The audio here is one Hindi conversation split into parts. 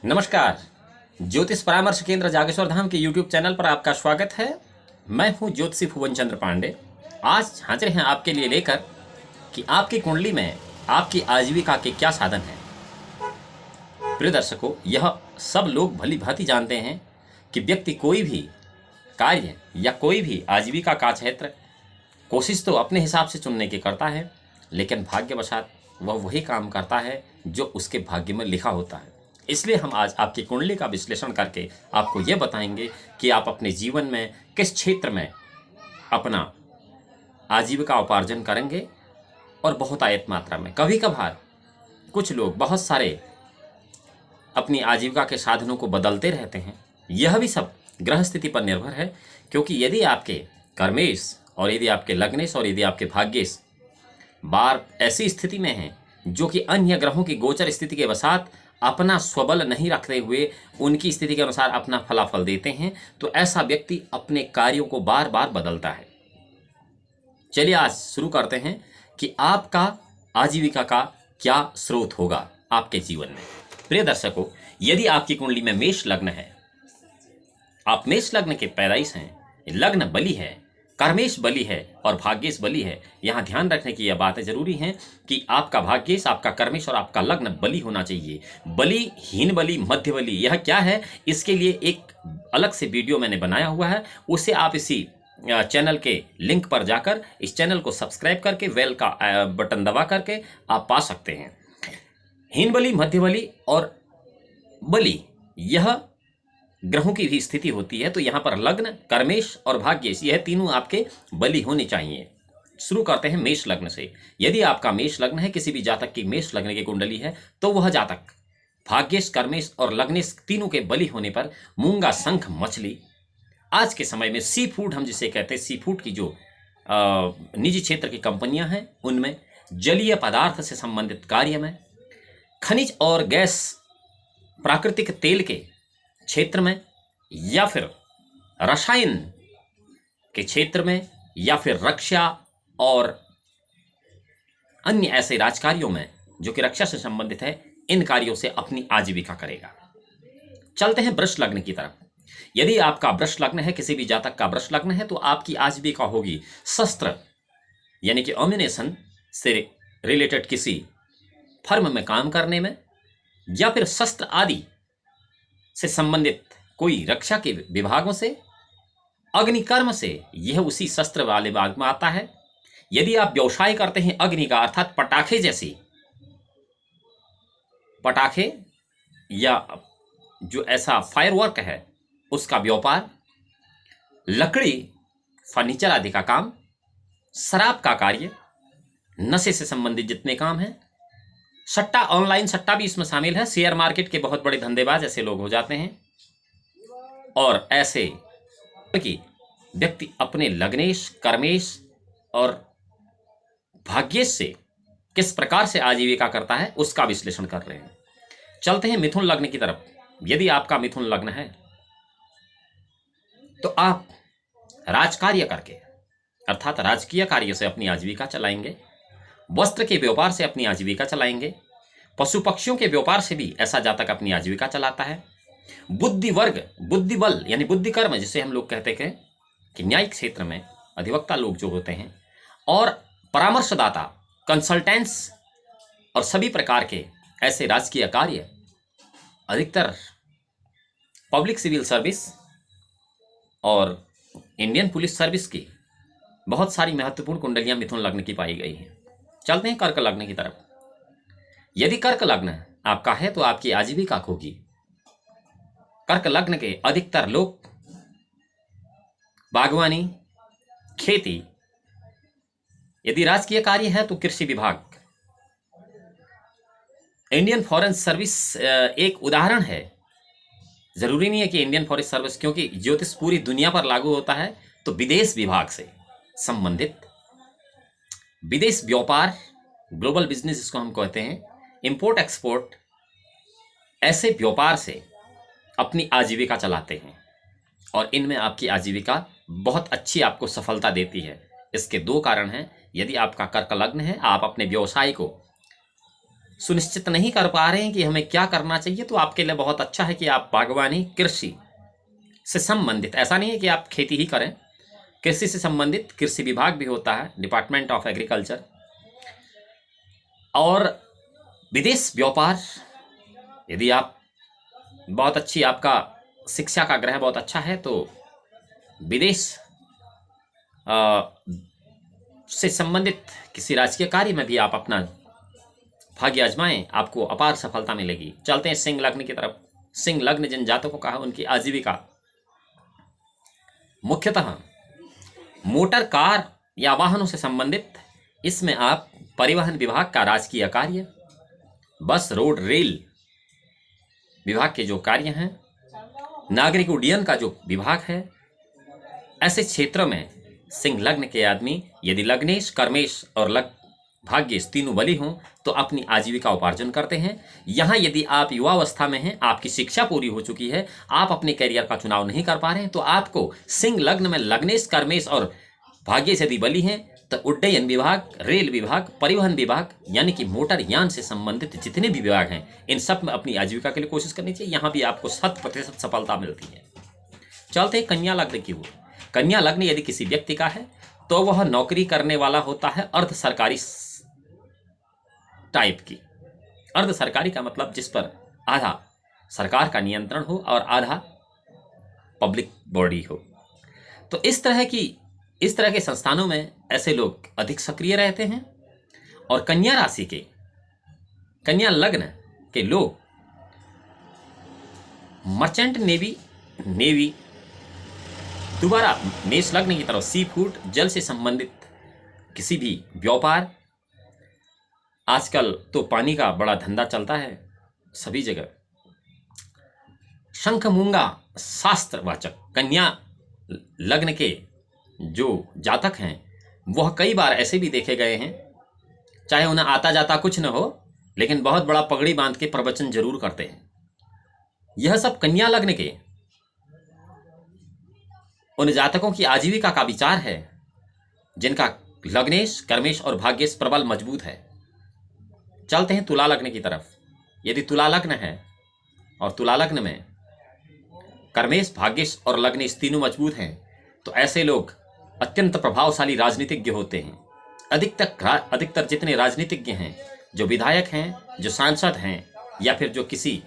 नमस्कार। ज्योतिष परामर्श केंद्र जागेश्वर धाम के YouTube चैनल पर आपका स्वागत है। मैं हूं ज्योतिषी भुवन चंद्र पांडे। आज हाजिर हैं आपके लिए लेकर कि आपकी कुंडली में आपकी आजीविका के क्या साधन हैं। प्रिय दर्शकों, यह सब लोग भली भांति जानते हैं कि व्यक्ति कोई भी कार्य या कोई भी आजीविका का क्षेत्र कोशिश तो अपने हिसाब से चुनने की करता है, लेकिन भाग्यवशात वह वही काम करता है जो उसके भाग्य में लिखा होता है। इसलिए हम आज आपकी कुंडली का विश्लेषण करके आपको ये बताएंगे कि आप अपने जीवन में किस क्षेत्र में अपना आजीविका उपार्जन करेंगे और बहुतायत मात्रा में। कभी कभार कुछ लोग बहुत सारे अपनी आजीविका के साधनों को बदलते रहते हैं। यह भी सब ग्रह स्थिति पर निर्भर है, क्योंकि यदि आपके कर्मेश और यदि आपके लग्नेश और यदि आपके भाग्येश बार ऐसी स्थिति में हैं जो कि अन्य ग्रहों की गोचर स्थिति के वसात अपना स्वबल नहीं रखते हुए उनकी स्थिति के अनुसार अपना फलाफल देते हैं, तो ऐसा व्यक्ति अपने कार्यों को बार बार बदलता है। चलिए आज शुरू करते हैं कि आपका आजीविका का क्या स्रोत होगा आपके जीवन में। प्रिय दर्शकों, यदि आपकी कुंडली में मेष लग्न है, आप मेष लग्न के पैदाइश हैं, लग्न बली है, कर्मेश बली है और भाग्येश बली है। यहाँ ध्यान रखने की यह बातें जरूरी हैं कि आपका भाग्येश, आपका कर्मेश और आपका लग्न बली होना चाहिए। बली, हीन बली, मध्य बली, यह क्या है, इसके लिए एक अलग से वीडियो मैंने बनाया हुआ है। उसे आप इसी चैनल के लिंक पर जाकर इस चैनल को सब्सक्राइब करके बेल का बटन दबा करके आप पा सकते हैं। हीन बली, मध्य बली और बली, यह ग्रहों की भी स्थिति होती है। तो यहाँ पर लग्न, कर्मेश और भाग्येश, यह तीनों आपके बली होने चाहिए। शुरू करते हैं मेष लग्न से। यदि आपका मेष लग्न है, किसी भी जातक की मेष लग्न की कुंडली है, तो वह जातक भाग्येश, कर्मेश और लग्नेश तीनों के बली होने पर मूंगा, शंख, मछली, आज के समय में सी फूड, हम जिसे कहते हैं सी फूड की जो निजी क्षेत्र की कंपनियां हैं, उनमें जलीय पदार्थ से संबंधित कार्य में, खनिज और गैस, प्राकृतिक तेल के क्षेत्र में, या फिर रसायन के क्षेत्र में, या फिर रक्षा और अन्य ऐसे राजकार्यों में जो कि रक्षा से संबंधित है, इन कार्यों से अपनी आजीविका करेगा। चलते हैं वृष लग्न की तरफ। यदि आपका वृष लग्न है, किसी भी जातक का वृष लग्न है, तो आपकी आजीविका होगी शस्त्र यानी कि एम्यूनेशन से रिलेटेड किसी फर्म में काम करने में, या फिर शस्त्र आदि से संबंधित कोई रक्षा के विभागों से, अग्निकर्म से, यह उसी शस्त्र वाले भाग में आता है। यदि आप व्यवसाय करते हैं अग्नि का, अर्थात पटाखे जैसी, पटाखे या जो ऐसा फायरवर्क है उसका व्यापार, लकड़ी, फर्नीचर आदि का काम, शराब का कार्य, नशे से संबंधित जितने काम हैं, सट्टा, ऑनलाइन सट्टा भी इसमें शामिल है। शेयर मार्केट के बहुत बड़े धंधेबाज ऐसे लोग हो जाते हैं। और ऐसे कि व्यक्ति अपने लग्नेश, कर्मेश और भाग्येश से किस प्रकार से आजीविका करता है उसका विश्लेषण कर रहे हैं। चलते हैं मिथुन लग्न की तरफ। यदि आपका मिथुन लग्न है, तो आप राजकार्य करके, अर्थात राजकीय कार्य से अपनी आजीविका चलाएंगे, वस्त्र के व्यापार से अपनी आजीविका चलाएंगे, पशु पक्षियों के व्यापार से भी ऐसा जातक अपनी आजीविका चलाता है। बुद्धि वर्ग, बुद्धि बल यानी बुद्धि कर्म जिसे हम लोग कहते हैं कि न्यायिक क्षेत्र में अधिवक्ता लोग जो होते हैं, और परामर्शदाता, कंसल्टेंट्स और सभी प्रकार के ऐसे राजकीय कार्य, अधिकतर पब्लिक सिविल सर्विस और इंडियन पुलिस सर्विस की बहुत सारी महत्वपूर्ण कुंडलियां मिथुन लग्न की पाई गई हैं। चलते हैं कर्क लग्न की तरफ। यदि कर्क लग्न आपका है, तो आपकी आजीविका होगी। कर्क लग्न के अधिकतर लोग बागवानी, खेती, यदि राजकीय कार्य है तो कृषि विभाग, इंडियन फॉरेस्ट सर्विस एक उदाहरण है। जरूरी नहीं है कि इंडियन फॉरेस्ट सर्विस, क्योंकि ज्योतिष पूरी दुनिया पर लागू होता है, तो विदेश विभाग से संबंधित विदेश व्यापार, ग्लोबल बिजनेस जिसको हम कहते हैं, इंपोर्ट एक्सपोर्ट, ऐसे व्यापार से अपनी आजीविका चलाते हैं और इनमें आपकी आजीविका बहुत अच्छी आपको सफलता देती है। इसके दो कारण हैं। यदि आपका कर्क लग्न है, आप अपने व्यवसाय को सुनिश्चित नहीं कर पा रहे हैं कि हमें क्या करना चाहिए, तो आपके लिए बहुत अच्छा है कि आप बागवानी, कृषि से संबंधित, ऐसा नहीं है कि आप खेती ही करें, कृषि से संबंधित कृषि विभाग भी होता है, डिपार्टमेंट ऑफ एग्रीकल्चर, और विदेश व्यापार, यदि आप बहुत अच्छी, आपका शिक्षा का ग्रह बहुत अच्छा है, तो विदेश से संबंधित किसी राजकीय कार्य में भी आप अपना भाग्य आजमाएं, आपको अपार सफलता मिलेगी। चलते हैं सिंह लग्न की तरफ। सिंह लग्न जिन जातकों का है, उनकी आजीविका मुख्यतः मोटर, कार या वाहनों से संबंधित। इसमें आप परिवहन विभाग का राजकीय कार्य, बस, रोड, रेल विभाग के जो कार्य हैं, नागरिक उड्डयन का जो विभाग है, ऐसे क्षेत्रों में सिंह लग्न के आदमी, यदि लग्नेश, कर्मेश और भाग्येश तीनों बली हों, तो अपनी आजीविका उपार्जन करते हैं। यहाँ यदि आप युवावस्था में हैं, आपकी शिक्षा पूरी हो चुकी है, आप अपने करियर का चुनाव नहीं कर पा रहे हैं, तो आपको सिंह लग्न में लग्नेश, कर्मेश और भाग्येश यदि बली हैं, तो उड्डयन विभाग, रेल विभाग, परिवहन विभाग, यानी कि मोटर यान से संबंधित जितने भी विभाग हैं, इन सब में अपनी आजीविका के लिए कोशिश करनी चाहिए। यहाँ भी आपको 100% सफलता मिलती है। चलते हैं कन्या लग्न की ओर। कन्या लग्न यदि किसी व्यक्ति का है, तो वह नौकरी करने वाला होता है अर्ध सरकारी टाइप की। अर्ध सरकारी का मतलब जिस पर आधा सरकार का नियंत्रण हो और आधा पब्लिक बॉडी हो। तो इस तरह के संस्थानों में ऐसे लोग अधिक सक्रिय रहते हैं। और कन्या राशि के, कन्या लग्न के लोग मर्चेंट नेवी, दोबारा मेष लग्न की तरफ सी फूड, जल से संबंधित किसी भी व्यापार, आजकल तो पानी का बड़ा धंधा चलता है सभी जगह। शंख मूंगा शास्त्रवाचक कन्या लग्न के जो जातक हैं, वह कई बार ऐसे भी देखे गए हैं, चाहे उन्हें आता जाता कुछ न हो, लेकिन बहुत बड़ा पगड़ी बांध के प्रवचन जरूर करते हैं। यह सब कन्या लग्न के उन जातकों की आजीविका का विचार है, जिनका लग्नेश, कर्मेश और भाग्येश प्रबल मजबूत है। चलते हैं तुला लग्न की तरफ। यदि तुला लग्न है और तुला लग्न में कर्मेश, भाग्येश और लग्नेश तीनों मजबूत हैं, तो ऐसे लोग अत्यंत प्रभावशाली राजनीतिज्ञ होते हैं। अधिकतर जितने राजनीतिज्ञ हैं, जो विधायक हैं, जो सांसद हैं, या फिर जो किसी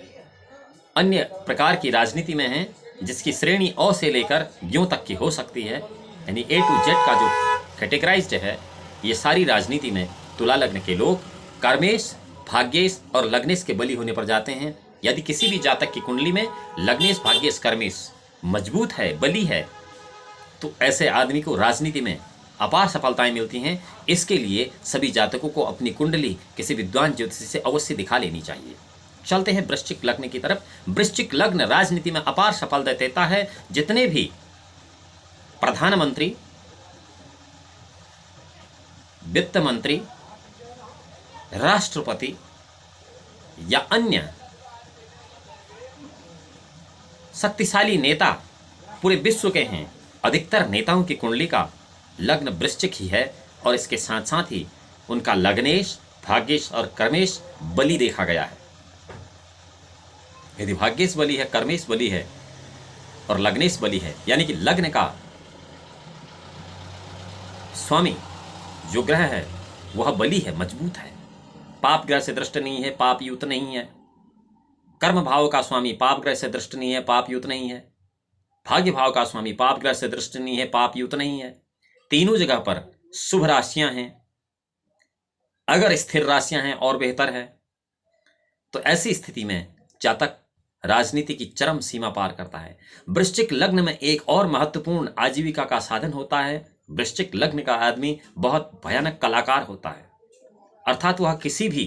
अन्य प्रकार की राजनीति में हैं, जिसकी श्रेणी अ से लेकर ज्यों तक की हो सकती है, यानी A to Z का जो कैटेगराइज्ड है, ये सारी राजनीति में तुला लग्न के लोग कर्मेश, भाग्येश और लग्नेश के बली होने पर जाते हैं। यदि किसी भी जातक की कुंडली में लग्नेश, भाग्येश, कर्मेश मजबूत है, बली है, तो ऐसे आदमी को राजनीति में अपार सफलताएं मिलती हैं। इसके लिए सभी जातकों को अपनी कुंडली किसी विद्वान ज्योतिषी से अवश्य दिखा लेनी चाहिए। चलते हैं वृश्चिक लग्न की तरफ। वृश्चिक लग्न राजनीति में अपार सफलता देता है। जितने भी प्रधानमंत्री, वित्त मंत्री, राष्ट्रपति या अन्य शक्तिशाली नेता पूरे विश्व के हैं, अधिकतर नेताओं की कुंडली का लग्न वृश्चिक ही है, और इसके साथ साथ ही उनका लग्नेश, भाग्येश और कर्मेश बली देखा गया है। यदि भाग्येश बली है, कर्मेश बली है और लग्नेश बली है, यानी कि लग्न का स्वामी जो ग्रह है वह बली है, मजबूत है, पाप ग्रह से दृष्ट नहीं है, पाप युत नहीं है। कर्म भाव का स्वामी पाप ग्रह से दृष्ट नहीं है, पाप युत नहीं है। भाग्य भाव का स्वामी पाप ग्रह से दृष्ट नहीं है, पाप युत नहीं है। तीनों जगह पर शुभ राशियां हैं। अगर स्थिर राशियां हैं और बेहतर है। तो ऐसी स्थिति में जातक राजनीति की चरम सीमा पार करता है। वृश्चिक लग्न में एक और महत्वपूर्ण आजीविका का साधन होता है। वृश्चिक लग्न का आदमी बहुत भयानक कलाकार होता है, अर्थात वह किसी भी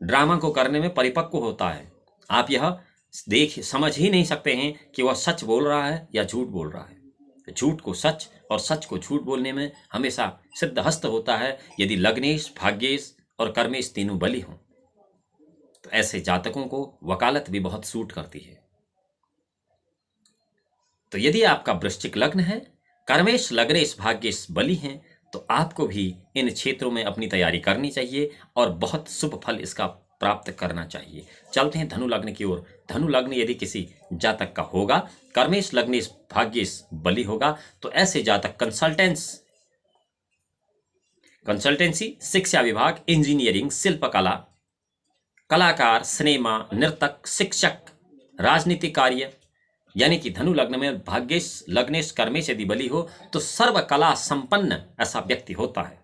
ड्रामा को करने में परिपक्व होता है। आप यह समझ ही नहीं सकते हैं कि वह सच बोल रहा है या झूठ बोल रहा है। झूठ को सच और सच को झूठ बोलने में हमेशा सिद्धहस्त होता है, यदि लग्नेश, भाग्येश और कर्मेश तीनों बली हों। तो ऐसे जातकों को वकालत भी बहुत सूट करती है। तो यदि आपका वृश्चिक लग्न है, कर्मेश, लग्नेश, भाग्येश बली हैं, तो आपको भी इन क्षेत्रों में अपनी तैयारी करनी चाहिए और बहुत शुभ फल इसका प्राप्त करना चाहिए। चलते हैं धनु लग्न की ओर। धनु लग्न यदि किसी जातक का होगा, कर्मेश लग्नेश भाग्येश बली होगा, तो ऐसे जातक कंसल्टेंसी, शिक्षा विभाग, इंजीनियरिंग, शिल्पकला, कलाकार, सिनेमा, नृतक, शिक्षक, राजनीतिक कार्य, यानी कि धनु लग्न में भाग्येश लग्नेश कर्मेश यदि बली हो तो सर्व कला संपन्न ऐसा व्यक्ति होता है।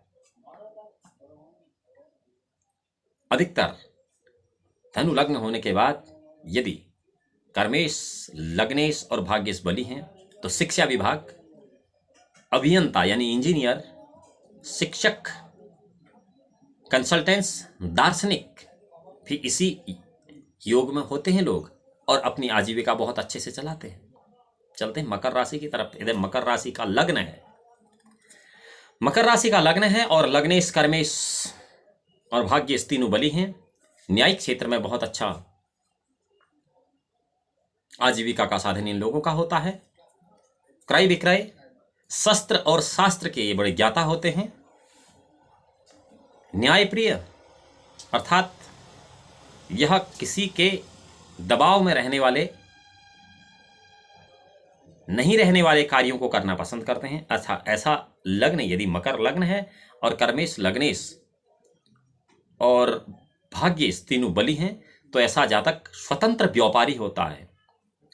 अधिकतर धनु लग्न होने के बाद यदि कर्मेश लग्नेश और भाग्येश बली हैं तो शिक्षा विभाग, अभियंता यानी इंजीनियर, शिक्षक, कंसल्टेंट्स, दार्शनिक भी इसी योग में होते हैं लोग और अपनी आजीविका बहुत अच्छे से चलाते हैं। चलते हैं मकर राशि की तरफ। इधर मकर राशि का लग्न है, मकर राशि का लग्न है और लग्नेश कर्मेश और भाग्येश तीनों बली हैं। न्यायिक क्षेत्र में बहुत अच्छा आजीविका का साधन इन लोगों का होता है। क्रय विक्रय, शस्त्र और शास्त्र के ये बड़े ज्ञाता होते हैं। न्यायप्रिय अर्थात यह किसी के दबाव में रहने वाले नहीं रहने वाले कार्यों को करना पसंद करते हैं। अच्छा, ऐसा लग्न यदि मकर लग्न है और कर्मेश लग्नेश और भाग्येश तीनों बली हैं तो ऐसा जातक स्वतंत्र व्यापारी होता है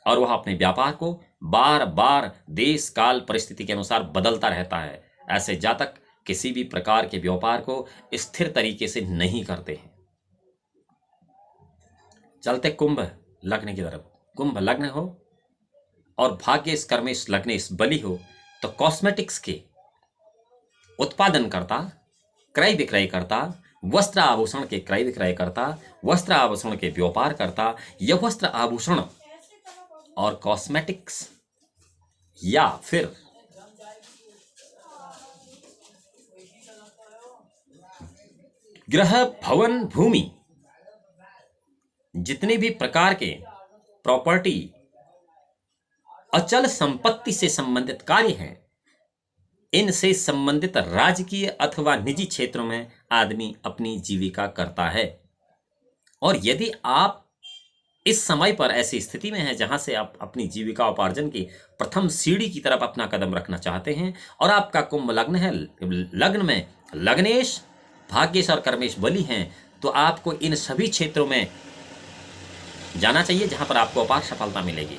और वह अपने व्यापार को बार बार देश काल परिस्थिति के अनुसार बदलता रहता है। ऐसे जातक किसी भी प्रकार के व्यापार को स्थिर तरीके से नहीं करते हैं। चलते कुंभ लग्न की तरफ। कुंभ लग्न हो और भाग्येश कर्मेश लग्नेश बली हो तो कॉस्मेटिक्स के उत्पादन करता, क्रय विक्रय करता, वस्त्र आभूषण के क्रय विक्रय करता, वस्त्र आभूषण के व्यापार करता, यह वस्त्र आभूषण और कॉस्मेटिक्स या फिर गृह, भवन, भूमि, जितने भी प्रकार के प्रॉपर्टी, अचल संपत्ति से संबंधित कार्य हैं, इनसे संबंधित राजकीय अथवा निजी क्षेत्रों में आदमी अपनी जीविका करता है। और यदि आप इस समय पर ऐसी स्थिति में हैं जहां से आप अपनी जीविका उपार्जन की प्रथम सीढ़ी की तरफ अपना कदम रखना चाहते हैं और आपका कुंभ लग्न है, लग्न में लग्नेश, भाग्येश और कर्मेश बली हैं, तो आपको इन सभी क्षेत्रों में जाना चाहिए जहां पर आपको अपार सफलता मिलेगी।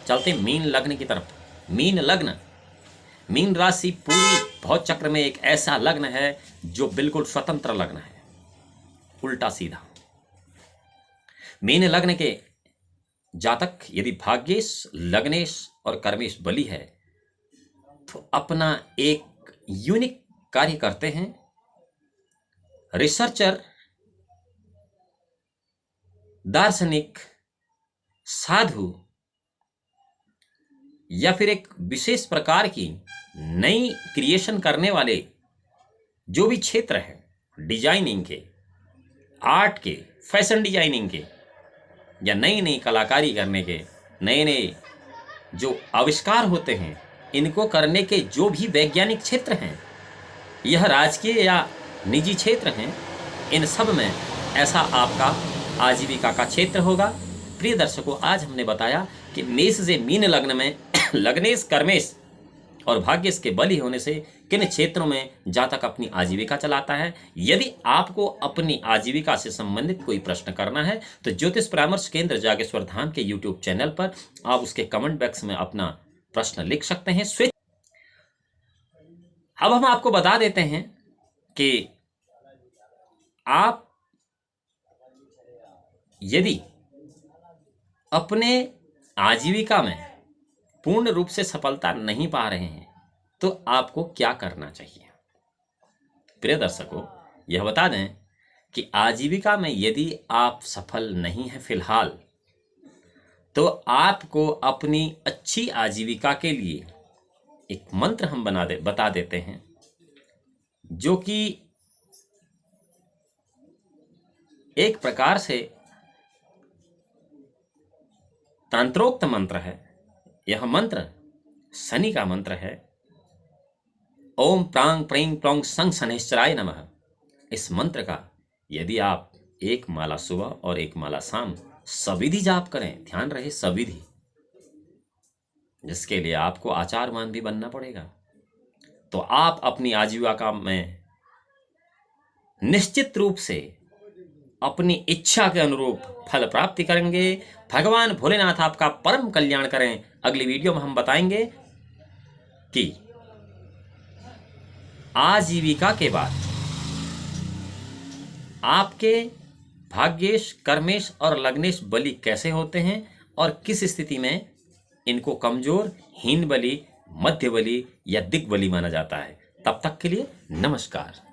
चलते मीन लग्न की तरफ। मीन लग्न, मीन राशि पूरी भौत चक्र में एक ऐसा लग्न है जो बिल्कुल स्वतंत्र लग्न है, उल्टा सीधा। मीन लग्न के जातक यदि भाग्येश लग्नेश और कर्मेश बली है तो अपना एक यूनिक कार्य करते हैं। रिसर्चर, दार्शनिक, साधु या फिर एक विशेष प्रकार की नई क्रिएशन करने वाले जो भी क्षेत्र हैं, डिजाइनिंग के, आर्ट के, फैशन डिजाइनिंग के या नई नई कलाकारी करने के, नए नए जो आविष्कार होते हैं, इनको करने के जो भी वैज्ञानिक क्षेत्र हैं, यह राजकीय या निजी क्षेत्र हैं, इन सब में ऐसा आपका आजीविका का क्षेत्र होगा। प्रिय दर्शकों, आज हमने बताया कि मेष से मीन लग्न में लग्नेश, कर्मेश और भाग्येश के बली होने से किन क्षेत्रों में जातक अपनी आजीविका चलाता है। यदि आपको अपनी आजीविका से संबंधित कोई प्रश्न करना है तो ज्योतिष परामर्श केंद्र जागेश्वर धाम के यूट्यूब चैनल पर आप उसके कमेंट बॉक्स में अपना प्रश्न लिख सकते हैं। अब हम आपको बता देते हैं कि आप यदि अपने आजीविका में पूर्ण रूप से सफलता नहीं पा रहे हैं तो आपको क्या करना चाहिए। प्रिय दर्शकों, यह बता दें कि आजीविका में यदि आप सफल नहीं हैं फिलहाल, तो आपको अपनी अच्छी आजीविका के लिए एक मंत्र हम बता देते हैं, जो कि एक प्रकार से तंत्रोक्त मंत्र है। यह मंत्र शनि का मंत्र है। ओम प्रांग प्रीं प्रोंग संग शनैश्चराय नमः। इस मंत्र का यदि आप एक माला सुबह और एक माला शाम सविधि जाप करें। ध्यान रहे सविधि, जिसके लिए आपको आचारवान भी बनना पड़ेगा। तो आप अपनी आजीविका में निश्चित रूप से अपनी इच्छा के अनुरूप फल प्राप्ति करेंगे। भगवान भोलेनाथ आपका परम कल्याण करें। अगली वीडियो में हम बताएंगे कि आजीविका के बाद आपके भाग्येश, कर्मेश और लग्नेश बलि कैसे होते हैं और किस स्थिति में इनको कमजोर, हीन बलि, मध्य बलि या दिग्बलि माना जाता है। तब तक के लिए नमस्कार।